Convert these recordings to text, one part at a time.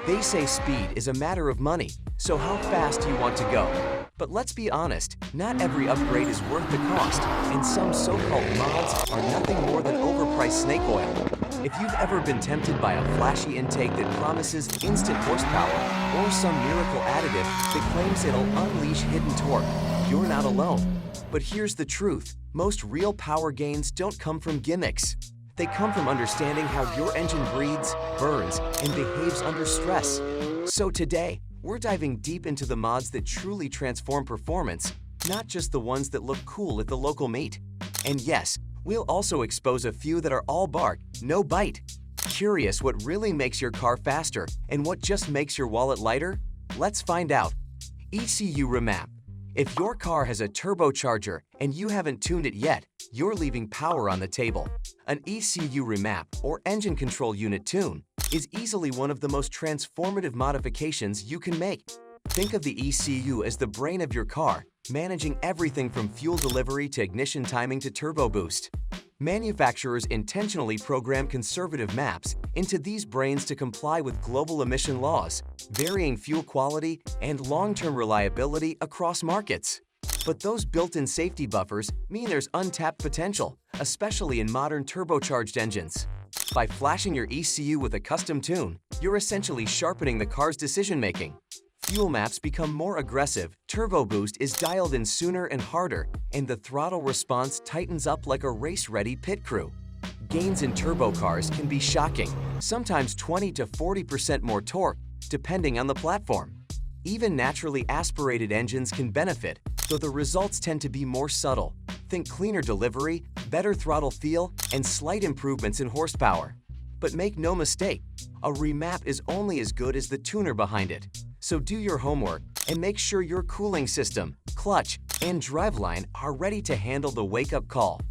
They say speed is a matter of money, so how fast do you want to go? But let's be honest, not every upgrade is worth the cost, and some so-called mods are nothing more than overpriced snake oil. If you've ever been tempted by a flashy intake that promises instant horsepower, or some miracle additive that claims it'll unleash hidden torque, you're not alone. But here's the truth, most real power gains don't come from gimmicks. They come from understanding how your engine breathes, burns, and behaves under stress. So today, we're diving deep into the mods that truly transform performance, not just the ones that look cool at the local meet. And yes, we'll also expose a few that are all bark, no bite. Curious what really makes your car faster and what just makes your wallet lighter? Let's find out. ECU Remap. If your car has a turbocharger and you haven't tuned it yet, you're leaving power on the table. An ECU Remap, or engine control unit tune, is easily one of the most transformative modifications you can make. Think of the ECU as the brain of your car, managing everything from fuel delivery to ignition timing to turbo boost. Manufacturers intentionally program conservative maps into these brains to comply with global emission laws, varying fuel quality, and long-term reliability across markets. But those built-in safety buffers mean there's untapped potential, especially in modern turbocharged engines. By flashing your ECU with a custom tune, you're essentially sharpening the car's decision-making. Fuel maps become more aggressive, turbo boost is dialed in sooner and harder, and the throttle response tightens up like a race-ready pit crew. Gains in turbo cars can be shocking, sometimes 20 to 40% more torque, depending on the platform. Even naturally aspirated engines can benefit, though the results tend to be more subtle. Think cleaner delivery, better throttle feel, and slight improvements in horsepower. But make no mistake, a remap is only as good as the tuner behind it. So do your homework and make sure your cooling system, clutch, and driveline are ready to handle the wake-up call.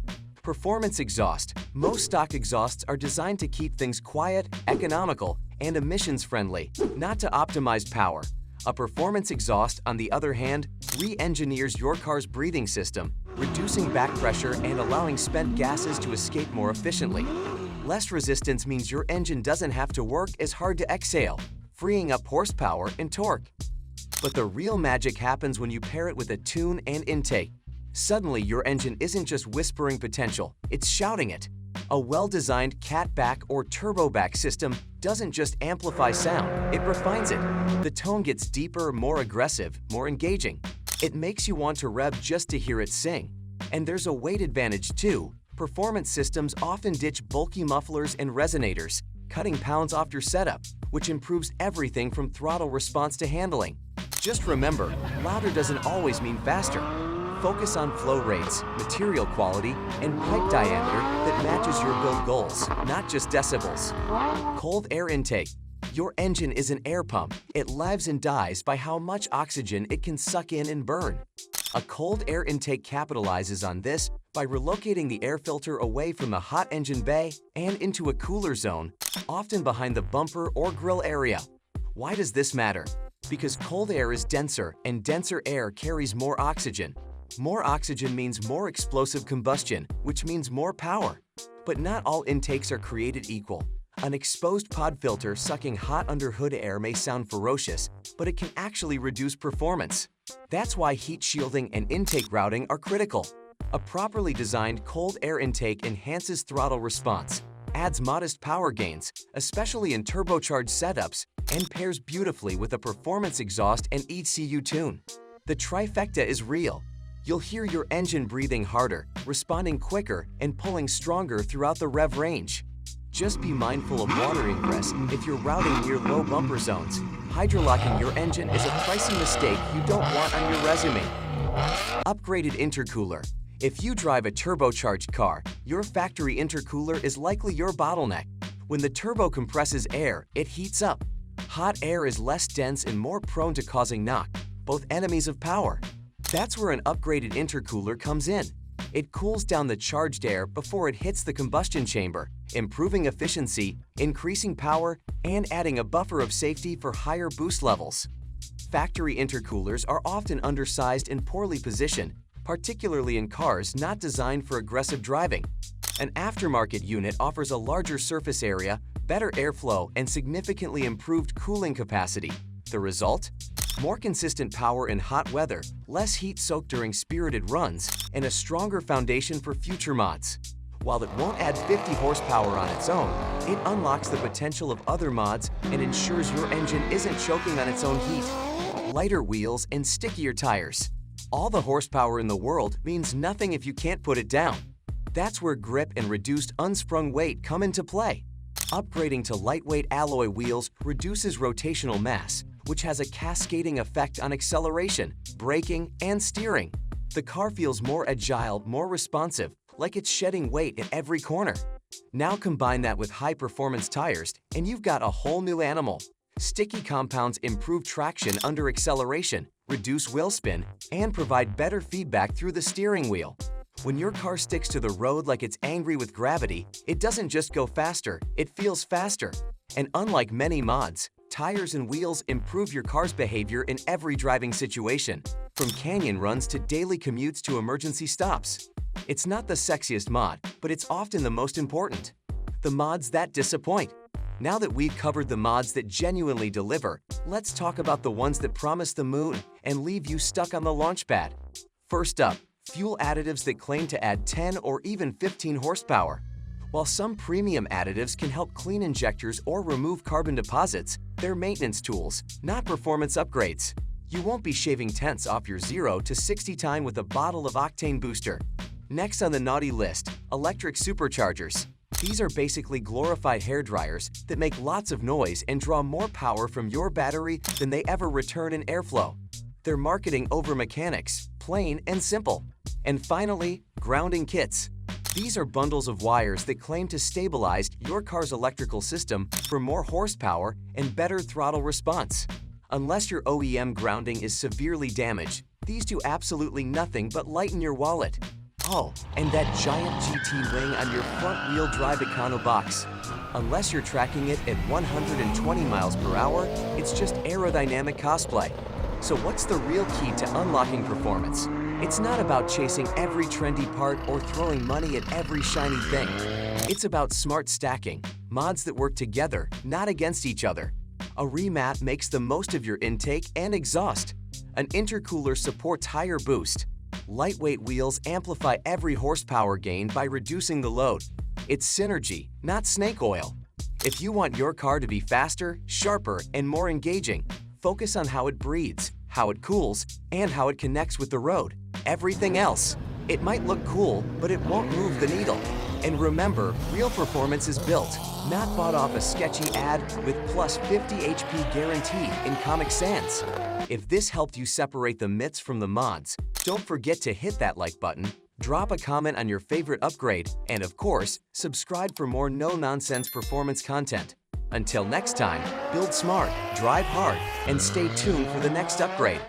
Performance exhaust. Most stock exhausts are designed to keep things quiet, economical, and emissions-friendly, not to optimize power. A performance exhaust, on the other hand, re-engineers your car's breathing system, reducing back pressure and allowing spent gases to escape more efficiently. Less resistance means your engine doesn't have to work as hard to exhale, freeing up horsepower and torque. But the real magic happens when you pair it with a tune and intake. Suddenly, your engine isn't just whispering potential, it's shouting it. A well-designed catback or turboback system doesn't just amplify sound, it refines it. The tone gets deeper, more aggressive, more engaging. It makes you want to rev just to hear it sing. And there's a weight advantage too. Performance systems often ditch bulky mufflers and resonators, cutting pounds off your setup, which improves everything from throttle response to handling. Just remember, louder doesn't always mean faster. Focus on flow rates, material quality, and pipe diameter that matches your build goals, not just decibels. Cold air intake. Your engine is an air pump. It lives and dies by how much oxygen it can suck in and burn. A cold air intake capitalizes on this by relocating the air filter away from the hot engine bay and into a cooler zone, often behind the bumper or grille area. Why does this matter? Because cold air is denser, and denser air carries more oxygen. More oxygen means more explosive combustion, which means more power. But not all intakes are created equal. An exposed pod filter sucking hot under-hood air may sound ferocious, but it can actually reduce performance. That's why heat shielding and intake routing are critical. A properly designed cold air intake enhances throttle response, adds modest power gains, especially in turbocharged setups, and pairs beautifully with a performance exhaust and ECU tune. The trifecta is real. You'll hear your engine breathing harder, responding quicker, and pulling stronger throughout the rev range. Just be mindful of water ingress if you're routing near low bumper zones. Hydrolocking your engine is a pricey mistake you don't want on your resume. Upgraded intercooler. If you drive a turbocharged car, your factory intercooler is likely your bottleneck. When the turbo compresses air, it heats up. Hot air is less dense and more prone to causing knock, both enemies of power. That's where an upgraded intercooler comes in. It cools down the charged air before it hits the combustion chamber, improving efficiency, increasing power, and adding a buffer of safety for higher boost levels. Factory intercoolers are often undersized and poorly positioned, particularly in cars not designed for aggressive driving. An aftermarket unit offers a larger surface area, better airflow, and significantly improved cooling capacity. The result? More consistent power in hot weather, less heat soaked during spirited runs, and a stronger foundation for future mods. While it won't add 50 horsepower on its own, it unlocks the potential of other mods and ensures your engine isn't choking on its own heat. Lighter wheels and stickier tires. All the horsepower in the world means nothing if you can't put it down. That's where grip and reduced unsprung weight come into play. Upgrading to lightweight alloy wheels reduces rotational mass, which has a cascading effect on acceleration, braking, and steering. The car feels more agile, more responsive, like it's shedding weight at every corner. Now combine that with high-performance tires, and you've got a whole new animal. Sticky compounds improve traction under acceleration, reduce wheel spin, and provide better feedback through the steering wheel. When your car sticks to the road like it's angry with gravity, it doesn't just go faster, it feels faster. And unlike many mods, tires and wheels improve your car's behavior in every driving situation, from canyon runs to daily commutes to emergency stops. It's not the sexiest mod, but it's often the most important. The mods that disappoint. Now that we've covered the mods that genuinely deliver, let's talk about the ones that promise the moon and leave you stuck on the launch pad. First up, fuel additives that claim to add 10 or even 15 horsepower. While some premium additives can help clean injectors or remove carbon deposits, they're maintenance tools, not performance upgrades. You won't be shaving tenths off your 0 to 60 time with a bottle of octane booster. Next on the naughty list, electric superchargers. These are basically glorified hair dryers that make lots of noise and draw more power from your battery than they ever return in airflow. They're marketing over mechanics, plain and simple. And finally, grounding kits. These are bundles of wires that claim to stabilize your car's electrical system for more horsepower and better throttle response. Unless your OEM grounding is severely damaged, these do absolutely nothing but lighten your wallet. Oh, and that giant GT wing on your front-wheel drive Econo box. Unless you're tracking it at 120 miles per hour, it's just aerodynamic cosplay. So what's the real key to unlocking performance? It's not about chasing every trendy part or throwing money at every shiny thing. It's about smart stacking, mods that work together, not against each other. A remap makes the most of your intake and exhaust. An intercooler supports higher boost. Lightweight wheels amplify every horsepower gain by reducing the load. It's synergy, not snake oil. If you want your car to be faster, sharper, and more engaging, focus on how it breathes, how it cools, and how it connects with the road. Everything else. It might look cool, but it won't move the needle. And remember, real performance is built, not bought off a sketchy ad with plus 50 HP guaranteed in Comic Sans. If this helped you separate the myths from the mods, don't forget to hit that like button, drop a comment on your favorite upgrade, and of course, subscribe for more no-nonsense performance content. Until next time, build smart, drive hard, and stay tuned for the next upgrade.